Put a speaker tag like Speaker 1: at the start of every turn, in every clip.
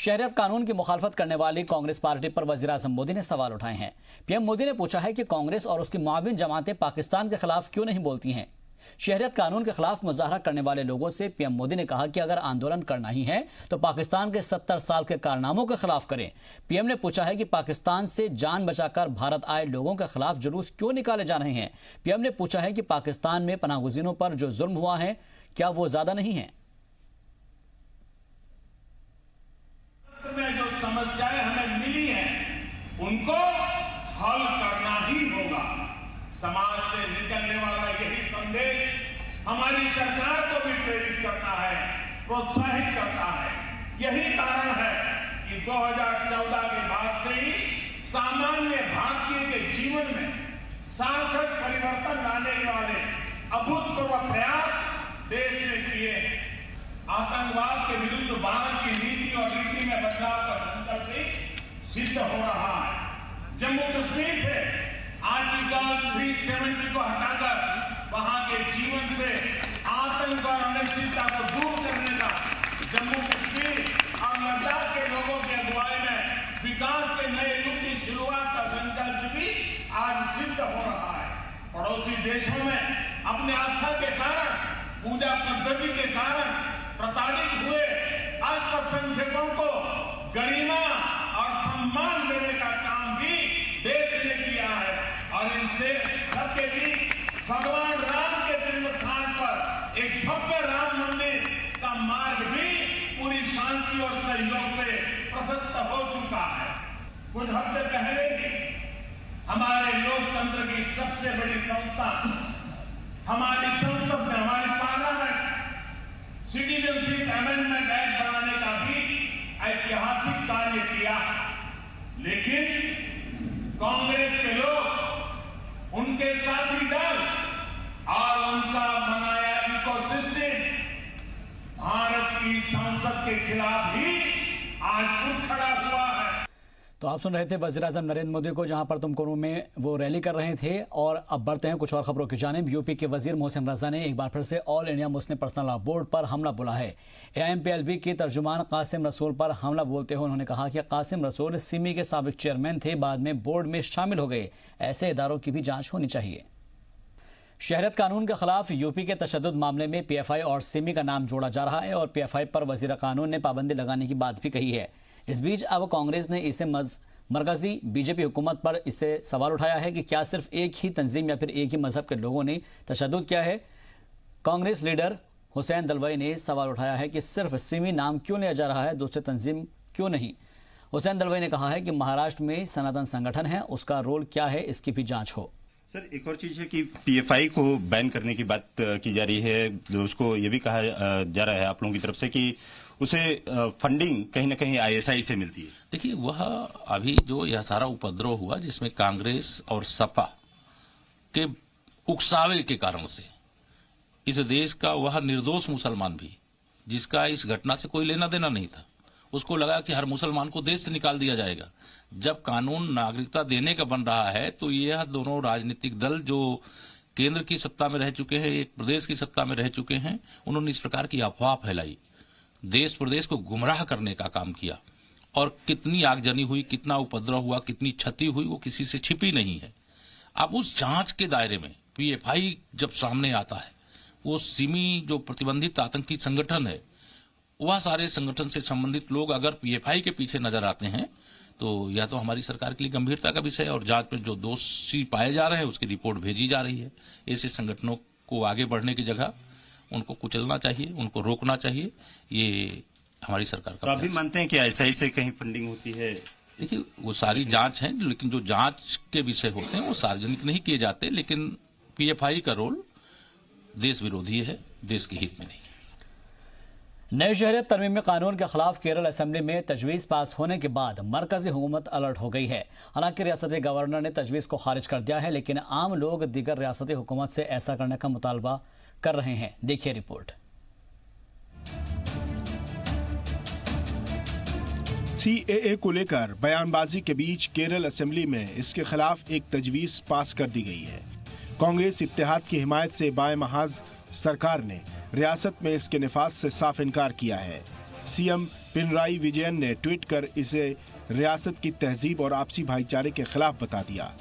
Speaker 1: शहरियत कानून की मुखालफत करने वाली कांग्रेस पार्टी पर वज़ीर-ए-आज़म मोदी ने सवाल उठाए हैं। पीएम मोदी ने पूछा है कि कांग्रेस और उसकी मुआविन जमातें पाकिस्तान के खिलाफ क्यों नहीं बोलती हैं। शहरियत कानून के खिलाफ मुजाहरा करने वाले लोगों से पीएम मोदी ने कहा कि अगर आंदोलन करना ही है तो पाकिस्तान के 70 साल के कारनामों के खिलाफ करें। पीएम ने पूछा है कि पाकिस्तान से जान बचाकर भारत आए लोगों के खिलाफ जुलूस क्यों निकाले जा रहे हैं। पीएम ने पूछा है कि पाकिस्तान में पनाहगुज़ीनों पर जो जुल्म हुआ है क्या वो ज्यादा नहीं है।
Speaker 2: जो समस्याएं हमें मिली हैं उनको हल करना ही होगा। समाज से निकलने वाला यही संदेश हमारी सरकार को भी प्रेरित करता है, प्रोत्साहित करता है। यही कारण है कि 2014 के बाद से ही सामान्य भारतीय के जीवन में सार्थक परिवर्तन लाने वाले अभूतपूर्व प्रयास देश ने किए। आतंकवाद के विरुद्ध भारत की नीति और रीति में बदलाव का संकल्प भी सिद्ध हो रहा है। जम्मू कश्मीर से आर्टिकल 370 को हटाकर वहां के जीवन से आतंक और अनिश्चितता को दूर करने का जम्मू कश्मीर और लद्दाख के लोगों की अगुवाई में विकास के नए युग की शुरुआत का संकल्प भी आज सिद्ध हो रहा है। पड़ोसी देशों में अपने आस्था के कारण, पूजा पद्धति के कारण प्रताड़ित हुए अल्पसंख्यकों को गरिमा और सम्मान देने का काम भी देश ने किया है और इनसे सबके बीच भगवान राम के जन्म स्थान पर एक भव्य राम मंदिर का मार्ग भी पूरी शांति और सहयोग से प्रशस्त हो चुका है। कुछ हफ्ते पहले ही हमारे लोकतंत्र की सबसे बड़ी संस्था हमारी संसद ने, हमारी पार्लियामेंट सिटीजनशिप अमेंडमेंट एक्ट बनाने का भी ऐतिहासिक कार्य किया। लेकिन कांग्रेस के लोग, उनके साथी दल और उनका बनाया इकोसिस्टम भारत की संसद के खिलाफ ही आज उठ खड़ा हुआ है।
Speaker 1: तो आप सुन रहे थे वज़ीर-ए-आज़म नरेंद्र मोदी को, जहां पर तुमकुरू में वो रैली कर रहे थे। और अब बढ़ते हैं कुछ और खबरों की जानिब। यूपी के वजीर मोहसिन रजा ने एक बार फिर से all India Muslim personal law board पर हमला बोला है। AIMPLB के तर्जुमान कासिम रसूल पर हमला बोलते हुए उन्होंने कहा कि कासिम रसूल सिमी के साबिक चेयरमैन थे, बाद में बोर्ड में शामिल हो गए। ऐसे इदारों की भी जाँच होनी चाहिए। शहरियत कानून के खिलाफ यूपी के तशद्दुद मामले में PFI और सिमी का नाम जोड़ा जा रहा है और PFI पर वजीर कानून ने पाबंदी लगाने की बात भी कही है। इस बीच अब कांग्रेस ने इसे मरकजी बीजेपी हुकूमत पर इससे सवाल उठाया है कि क्या सिर्फ एक ही तंजीम या फिर एक ही मजहब के लोगों ने तशद्दुद किया है। कांग्रेस लीडर हुसैन दलवाई ने सवाल उठाया है कि सिर्फ सिमी नाम क्यों लिया जा रहा है, दूसरे तंजीम क्यों नहीं। हुसैन दलवाई ने कहा है कि महाराष्ट्र में सनातन संगठन है, उसका रोल क्या है, इसकी भी जांच हो।
Speaker 3: सर, एक और चीज है कि PFI को बैन करने की बात की जा रही है। उसको ये भी कहा जा रहा है आप लोगों की तरफ से कि उसे फंडिंग कहीं ना कहीं ISI से मिलती है।
Speaker 4: देखिए, वह अभी जो यह सारा उपद्रव हुआ जिसमें कांग्रेस और सपा के उकसावे के कारण से इस देश का वह निर्दोष मुसलमान भी, जिसका इस घटना से कोई लेना देना नहीं था, उसको लगा कि हर मुसलमान को देश से निकाल दिया जाएगा। जब कानून नागरिकता देने का बन रहा है तो यह दोनों राजनीतिक दल जो केंद्र की सत्ता में रह चुके हैं, एक प्रदेश की सत्ता में रह चुके हैं, उन्होंने इस प्रकार की अफवाह फैलाई, देश प्रदेश को गुमराह करने का काम किया। और कितनी आगजनी हुई, कितना उपद्रव हुआ, कितनी क्षति हुई, वो किसी से छिपी नहीं है। अब उस जांच के दायरे में PFI जब सामने आता है, वो सिमी जो प्रतिबंधित आतंकी संगठन है, वह सारे संगठन से संबंधित लोग अगर PFI के पीछे नजर आते हैं तो यह तो हमारी सरकार के लिए गंभीरता का विषय है। और जांच में जो दोषी पाए जा रहे हैं उसकी रिपोर्ट भेजी जा रही है। ऐसे संगठनों को आगे बढ़ने की जगह उनको कुचलना चाहिए, उनको रोकना चाहिए। ये हमारी सरकार का।
Speaker 3: तो आप भी मानते हैं कि ISI से कहीं फंडिंग होती है?
Speaker 4: देखिए, वो सारी जांच है, लेकिन जो जांच के विषय होते हैं वो सार्वजनिक नहीं किए जाते। लेकिन PFI का रोल देश विरोधी है, देश के हित में नहीं।
Speaker 1: नए शहरियत तरमीमी कानून के खिलाफ केरल असेंबली में तजवीज़ पास होने के बाद मरकजी हुकूमत अलर्ट हो गई है। हालांकि रियासती गवर्नर ने तजवीज़ को खारिज कर दिया है, लेकिन आम लोग दीगर रियासती हुकूमत से ऐसा करने का मुतालबा कर रहे हैं। देखिए रिपोर्ट।
Speaker 5: CAA को लेकर बयानबाजी के बीच केरल असेंबली में इसके खिलाफ एक तजवीज़ पास कर दी गई है। कांग्रेस इत्तेहाद की हिमायत से बाएं महाज सरकार ने रियासत में इसके निफाज से साफ इनकार किया है। सीएम पिनराई विजयन ने ट्वीट कर इसे रियासत की तहजीब और आपसी भाईचारे के खिलाफ बता दिया।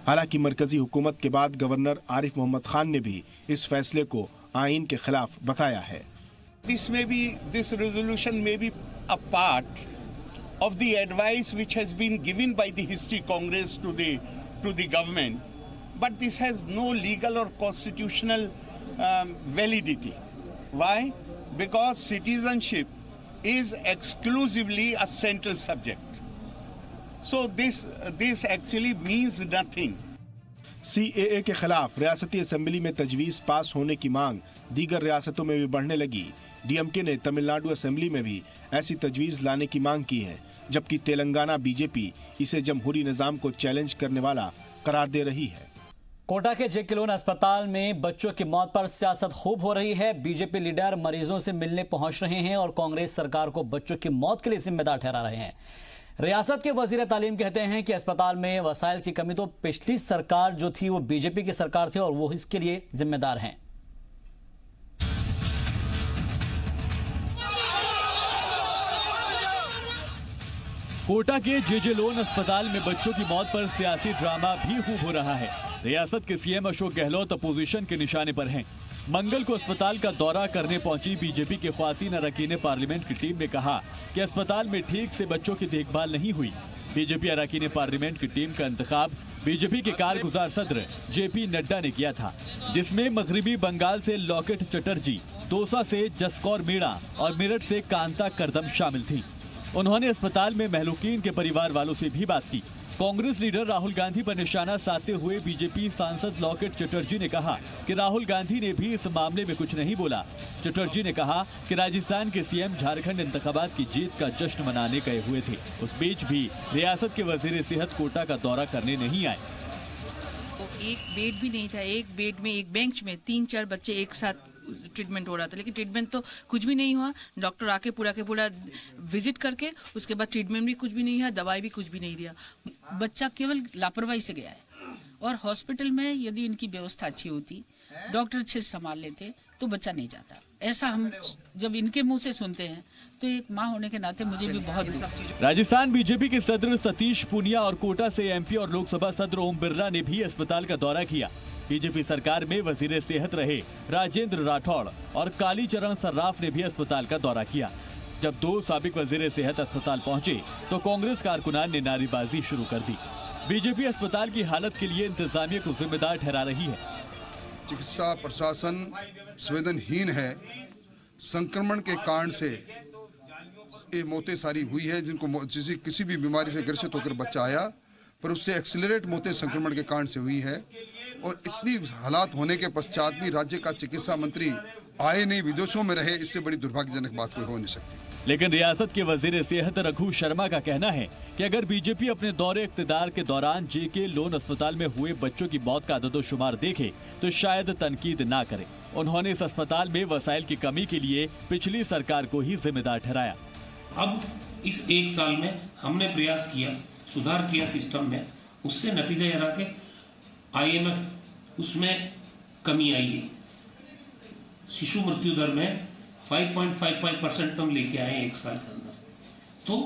Speaker 5: हालांकि मरकजी हुकूमत के बाद गवर्नर आरिफ मोहम्मद खान ने भी इस फैसले को आईन के खिलाफ बताया है।
Speaker 6: This resolution may be a part of the advice which has been given by the History Congress to the government, but this has no legal or constitutional validity. Why? Because citizenship is exclusively a central subject. So this actually means nothing.
Speaker 5: CAA के खिलाफ रियासती assembly में तजवीज पास होने की मांग दीगर रियासतों में भी बढ़ने लगी। DMK ने तमिलनाडु असेंबली में भी ऐसी तजवीज लाने की मांग की है, जबकि तेलंगाना बीजेपी इसे जमहूरी निजाम को चैलेंज करने वाला करार दे रही है।
Speaker 1: कोटा के जे.के. लोन अस्पताल में बच्चों की मौत पर सियासत खूब हो रही है। बीजेपी लीडर मरीजों से मिलने पहुंच रहे हैं और कांग्रेस सरकार को बच्चों की मौत के लिए जिम्मेदार ठहरा रहे हैं। रियासत के वजीर तालीम कहते हैं कि अस्पताल में वसाइल की कमी तो पिछली सरकार जो थी वो बीजेपी की सरकार थी और वो इसके लिए जिम्मेदार हैं। कोटा के जे.जे. लोन अस्पताल में बच्चों की मौत पर सियासी ड्रामा भी खूब हो रहा है। रियासत के सीएम अशोक गहलोत अपोजिशन के निशाने पर हैं। मंगल को अस्पताल का दौरा करने पहुंची बीजेपी के ख्वातीन अरकान पार्लियामेंट की टीम ने कहा कि अस्पताल में ठीक से बच्चों की देखभाल नहीं हुई। बीजेपी अरकान पार्लियामेंट की टीम का इंतखाब बीजेपी के कारगुजार सदर JP नड्डा ने किया था, जिसमें मगरिबी बंगाल से लॉकेट चटर्जी, दौसा से जसकौर मीणा और मेरठ से कांता करदम शामिल थी। उन्होंने अस्पताल में महलूकीन के परिवार वालों से भी बात की। कांग्रेस लीडर राहुल गांधी पर निशाना साधते हुए बीजेपी सांसद लॉकेट चटर्जी ने कहा कि राहुल गांधी ने भी इस मामले में कुछ नहीं बोला। चटर्जी ने कहा कि राजस्थान के सीएम झारखंड इंतखाबात की जीत का जश्न मनाने गए हुए थे। उस बीच भी रियासत के वजीर सेहत कोटा का दौरा करने नहीं आए।
Speaker 7: एक बेड भी नहीं था, एक बेड में एक बेंच में 3-4 बच्चे एक साथ ट्रीटमेंट हो रहा था, लेकिन ट्रीटमेंट तो कुछ भी नहीं हुआ। डॉक्टर आके पूरा विजिट करके उसके बाद ट्रीटमेंट भी कुछ भी नहीं हुआ, दवाई भी कुछ भी नहीं दिया। बच्चा केवल लापरवाही से गया है। और हॉस्पिटल में यदि इनकी व्यवस्था अच्छी होती, डॉक्टर अच्छे से संभाल लेते तो बच्चा नहीं जाता। ऐसा हम जब इनके मुंह से सुनते हैं तो एक माँ होने के नाते मुझे भी बहुत दुख।
Speaker 1: राजस्थान बीजेपी के सदर सतीश पूनिया और कोटा से MP और लोकसभा सदर ओम बिरला ने भी अस्पताल का दौरा किया। बीजेपी सरकार में वजीर सेहत रहे राजेंद्र राठौड़ और कालीचरण सर्राफ ने भी अस्पताल का दौरा किया। जब 2 साबिक वजीर सेहत अस्पताल पहुंचे तो कांग्रेस कारकुनान ने नारेबाजी शुरू कर दी। बीजेपी अस्पताल की हालत के लिए इंतजामिया को जिम्मेदार ठहरा रही है।
Speaker 8: चिकित्सा प्रशासन संवेदनहीन है। संक्रमण के कारण से ये मौतें सारी हुई है, जिनको किसी भी बीमारी से ग्रसित होकर बच्चा आया, पर उससे एक्सीलरेट मौतें संक्रमण के कारण से हुई है। और इतनी हालात होने के पश्चात भी राज्य का चिकित्सा मंत्री आए नहीं, विदेशों में रहे, इससे बड़ी दुर्भाग्यजनक बात कोई हो नहीं सकती।
Speaker 1: लेकिन रियासत के वजीर सेहत रघु शर्मा का कहना है कि अगर बीजेपी अपने दौरे इख्तिदार के दौरान जे.के. लोन अस्पताल में हुए बच्चों की मौत का अददोशुमार देखे तो शायद तनकीद ना करे। उन्होंने इस अस्पताल में वसाइल की कमी के लिए पिछली सरकार को ही जिम्मेदार ठहराया।
Speaker 9: अब इस 1 साल में हमने प्रयास किया, सुधार किया सिस्टम में, उससे नतीजा यह रहा कि IMF उसमें कमी आई है। शिशु मृत्यु दर में 5.55% हम लेके आए 1 साल के अंदर। तो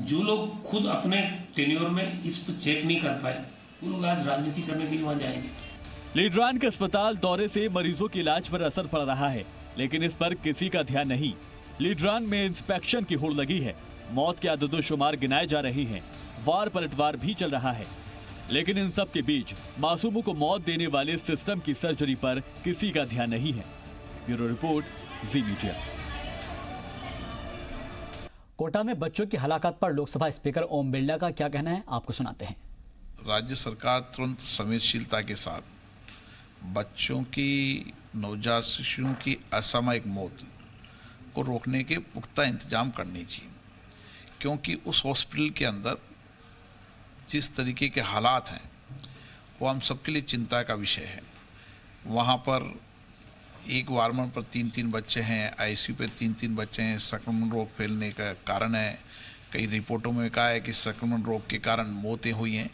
Speaker 9: जो लोग खुद अपने टेन्योर में इस पर चेक नहीं कर पाए, वो लोग आज राजनीति करने के लिए वहां जाएंगे।
Speaker 1: लीडरान के अस्पताल दौरे से मरीजों के इलाज पर असर पड़ रहा है, लेकिन इस पर किसी का ध्यान नहीं। लीडरान में इंस्पेक्शन की होड़ लगी है, मौत के अददोशुमार गिनाए जा रहे हैं, वार पलटवार भी चल रहा है, लेकिन इन सब के बीच मासूमों को मौत देने वाले सिस्टम की सर्जरी पर किसी का ध्यान नहीं है। ब्यूरो रिपोर्ट, जी मीडिया। कोटा में बच्चों की हलाकत पर लोकसभा स्पीकर ओम बिरला का क्या कहना है, आपको सुनाते हैं।
Speaker 10: राज्य सरकार तुरंत संवेदनशीलता के साथ बच्चों की, नवजात शिशुओं की असामयिक मौत को रोकने के पुख्ता इंतजाम करनी चाहिए, क्योंकि उस हॉस्पिटल के अंदर जिस तरीके के हालात हैं वो हम सबके लिए चिंता का विषय है। वहाँ पर एक वार्मर पर 3-3 बच्चे हैं, ICU पे 3-3 बच्चे हैं। संक्रमण रोग फैलने का कारण है। कई रिपोर्टों में कहा है कि संक्रमण रोग के कारण मौतें हुई हैं।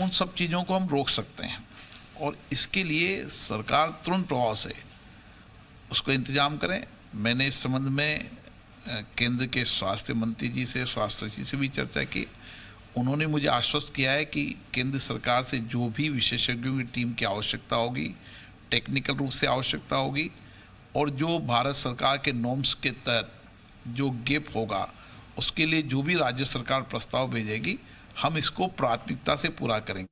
Speaker 10: उन सब चीज़ों को हम रोक सकते हैं और इसके लिए सरकार तुरंत प्रभाव से उसको इंतजाम करें। मैंने इस संबंध में केंद्र के स्वास्थ्य मंत्री जी से, स्वास्थ्य सचिव से भी चर्चा की। उन्होंने मुझे आश्वस्त किया है कि केंद्र सरकार से जो भी विशेषज्ञों की टीम की आवश्यकता होगी, टेक्निकल रूप से आवश्यकता होगी, और जो भारत सरकार के नॉर्म्स के तहत जो गैप होगा उसके लिए जो भी राज्य सरकार प्रस्ताव भेजेगी, हम इसको प्राथमिकता से पूरा करेंगे।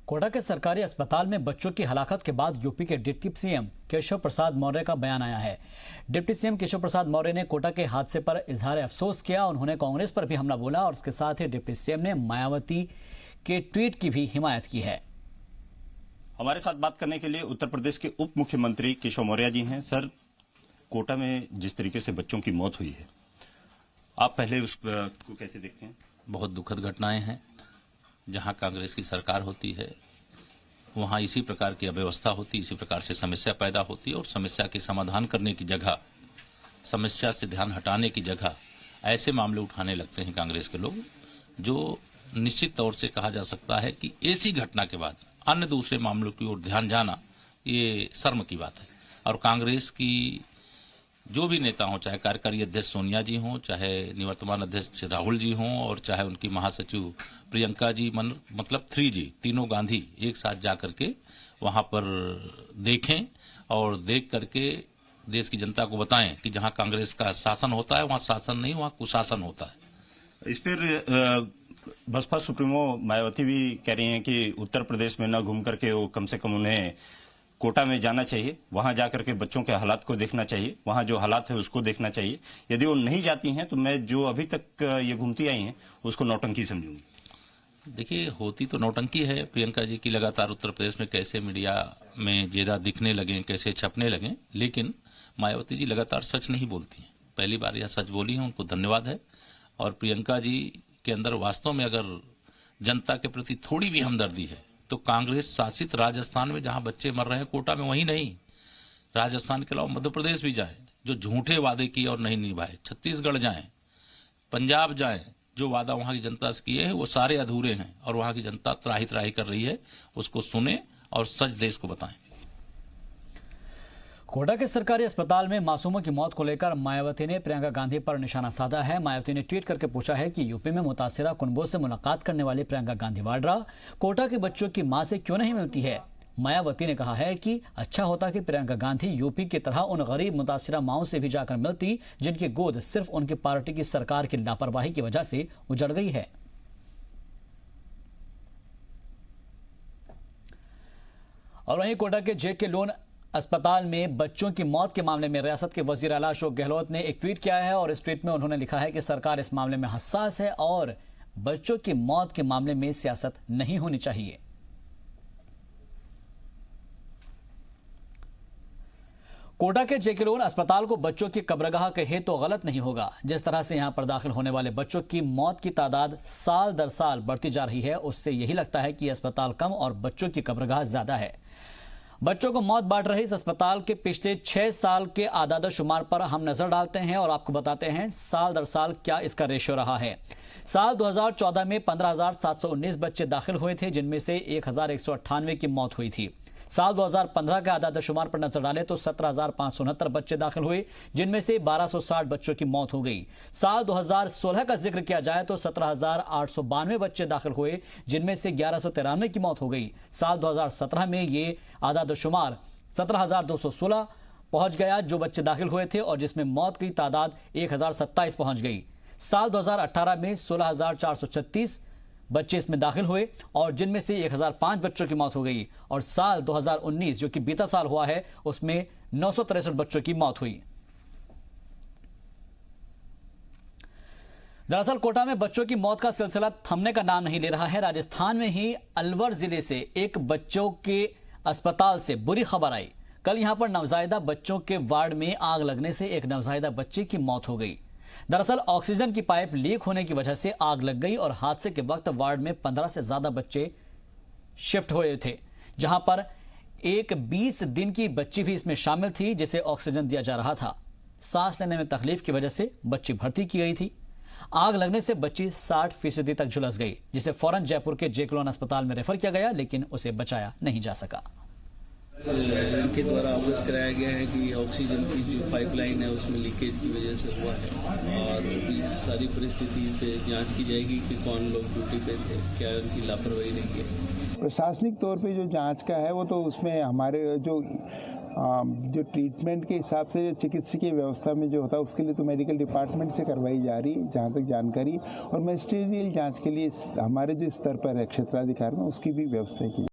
Speaker 1: कोटा के सरकारी अस्पताल में बच्चों की हलाकत के बाद यूपी के डिप्टी सीएम केशव प्रसाद मौर्य का बयान आया है। डिप्टी सीएम केशव प्रसाद मौर्य ने कोटा के हादसे पर इजहार अफसोस किया। उन्होंने कांग्रेस पर भी हमला बोला और उसके साथ ही डिप्टी सीएम ने मायावती के ट्वीट की भी हिमायत की है।
Speaker 3: हमारे साथ बात करने के लिए उत्तर प्रदेश के उप मुख्यमंत्री केशव मौर्य जी हैं। सर, कोटा में जिस तरीके से बच्चों की मौत हुई है, आप पहले उसको कैसे देखते हैं?
Speaker 4: बहुत दुखद घटनाएं हैं। जहां कांग्रेस की सरकार होती है वहां इसी प्रकार की अव्यवस्था होती, इसी प्रकार से समस्या पैदा होती है और समस्या के समाधान करने की जगह, समस्या से ध्यान हटाने की जगह ऐसे मामले उठाने लगते हैं कांग्रेस के लोग, जो निश्चित तौर से कहा जा सकता है कि ऐसी घटना के बाद अन्य दूसरे मामलों की ओर ध्यान जाना ये शर्म की बात है। और कांग्रेस की जो भी नेता हों, चाहे कार्यकारी अध्यक्ष सोनिया जी हों, चाहे निवर्तमान अध्यक्ष राहुल जी हों, और चाहे उनकी महासचिव प्रियंका जी, मतलब 3G, तीनों गांधी एक साथ जाकर के वहां पर देखें और देख करके देश की जनता को बताएं कि जहां कांग्रेस का शासन होता है वहां शासन नहीं, वहां कुशासन होता है।
Speaker 3: इस पर बसपा सुप्रीमो मायावती भी कह रही हैं कि उत्तर प्रदेश में न घूम करके वो कम से कम उन्हें कोटा में जाना चाहिए, वहां जाकर के बच्चों के हालात को देखना चाहिए, वहां जो हालात है उसको देखना चाहिए। यदि वो नहीं जाती हैं तो मैं जो अभी तक ये घूमती आई हैं उसको नौटंकी समझूंगी।
Speaker 4: देखिए, होती तो नौटंकी है। प्रियंका जी की लगातार उत्तर प्रदेश में कैसे मीडिया में ज्यादा दिखने लगे, कैसे छपने लगे, लेकिन मायावती जी लगातार सच नहीं बोलती हैं। पहली बार यह सच बोली है, उनको धन्यवाद है। और प्रियंका जी के अंदर वास्तव में अगर जनता के प्रति थोड़ी भी हमदर्दी है तो कांग्रेस शासित राजस्थान में जहां बच्चे मर रहे हैं, कोटा में वहीं नहीं, राजस्थान के अलावा मध्य प्रदेश भी जाएं, जो झूठे वादे किए और नहीं निभाए, छत्तीसगढ़ जाएं, पंजाब जाएं, जो वादा वहां की जनता से किए हैं वो सारे अधूरे हैं और वहां की जनता त्राही त्राही कर रही है। उसको सुने और सच देश को बताएं।
Speaker 1: कोटा के सरकारी अस्पताल में मासूमों की मौत को लेकर मायावती ने प्रियंका गांधी पर निशाना साधा है। मायावती ने ट्वीट करके पूछा है कि यूपी में मुतासिरा कुनबों से मुलाकात करने वाली प्रियंका गांधी वाड्रा कोटा के बच्चों की मां से क्यों नहीं मिलती है। मायावती ने कहा है कि अच्छा होता कि प्रियंका गांधी यूपी की तरह उन गरीब मुतासिरा माओं से भी जाकर मिलती जिनकी गोद सिर्फ उनकी पार्टी की सरकार की लापरवाही की वजह से उजड़ गई है। और वहीं कोटा के जेके लोन अस्पताल में बच्चों की मौत के मामले में रियासत के वजीर आला अशोक गहलोत ने एक ट्वीट किया है और इस ट्वीट में उन्होंने लिखा है कि सरकार इस मामले में हसास है और बच्चों की मौत के मामले में सियासत नहीं होनी चाहिए। कोटा के जेके लोन अस्पताल को बच्चों की कब्रगाह कहे तो गलत नहीं होगा। जिस तरह से यहां पर दाखिल होने वाले बच्चों की मौत की तादाद साल दर साल बढ़ती जा रही है, उससे यही लगता है कि अस्पताल कम और बच्चों की कब्रगाह ज्यादा है। बच्चों को मौत बांट रहे इस अस्पताल के पिछले 6 साल के आदाद शुमार पर हम नजर डालते हैं और आपको बताते हैं साल दर साल क्या इसका रेशियो रहा है। साल 2014 में 15,719 बच्चे दाखिल हुए थे, जिनमें से 1,198 की मौत हुई थी। साल 2015 के आदाद शुमार पर नजर डालें तो 17,569 बच्चे दाखिल हुए, जिनमें से 1,260 बच्चों की मौत हो गई। साल 2016 का जिक्र किया जाए तो 17,892 बच्चे दाखिल हुए, जिनमें से 1,193 की मौत हो गई। साल 2017 में ये आदाद शुमार 17,216 पहुंच गया जो बच्चे दाखिल हुए थे और जिसमें मौत की तादाद 1,027 पहुंच गई। साल 2018 में 16,436 बच्चे इसमें दाखिल हुए और जिनमें से 1,005 बच्चों की मौत हो गई। और साल 2019 जो कि बीता साल हुआ है उसमें 963 बच्चों की मौत हुई। दरअसल कोटा में बच्चों की मौत का सिलसिला थमने का नाम नहीं ले रहा है। राजस्थान में ही अलवर जिले से एक बच्चों के अस्पताल से बुरी खबर आई। कल यहां पर नवजायदा बच्चों के वार्ड में आग लगने से एक नवजायदा बच्चे की मौत हो गई। दरअसल ऑक्सीजन की पाइप लीक होने की वजह से आग लग गई और हादसे के वक्त वार्ड में 15 से ज्यादा बच्चे शिफ्ट हुए थे, जहां पर एक 20 दिन की बच्ची भी इसमें शामिल थी जिसे ऑक्सीजन दिया जा रहा था। सांस लेने में तकलीफ की वजह से बच्ची भर्ती की गई थी। आग लगने से बच्ची 60% तक झुलस गई, जिसे फौरन जयपुर के जेके लोन अस्पताल में रेफर किया गया, लेकिन उसे बचाया नहीं जा सका।
Speaker 11: इनके द्वारा अवगत कराया गया है कि ऑक्सीजन की जो पाइपलाइन है उसमें लीकेज की वजह से हुआ है और इस सारी परिस्थिति पे जांच की जाएगी कि कौन लोग ड्यूटी पे थे, क्या उनकी लापरवाही रही है।
Speaker 12: प्रशासनिक तौर पे जो जांच का है वो तो उसमें हमारे जो ट्रीटमेंट के हिसाब से चिकित्सकीय व्यवस्था में जो होता है उसके लिए तो मेडिकल डिपार्टमेंट से करवाई जा रही है जहाँ तक जानकारी, और मैजिस्ट्रियल जांच के लिए हमारे जो स्तर पर है क्षेत्राधिकार में उसकी भी व्यवस्था की।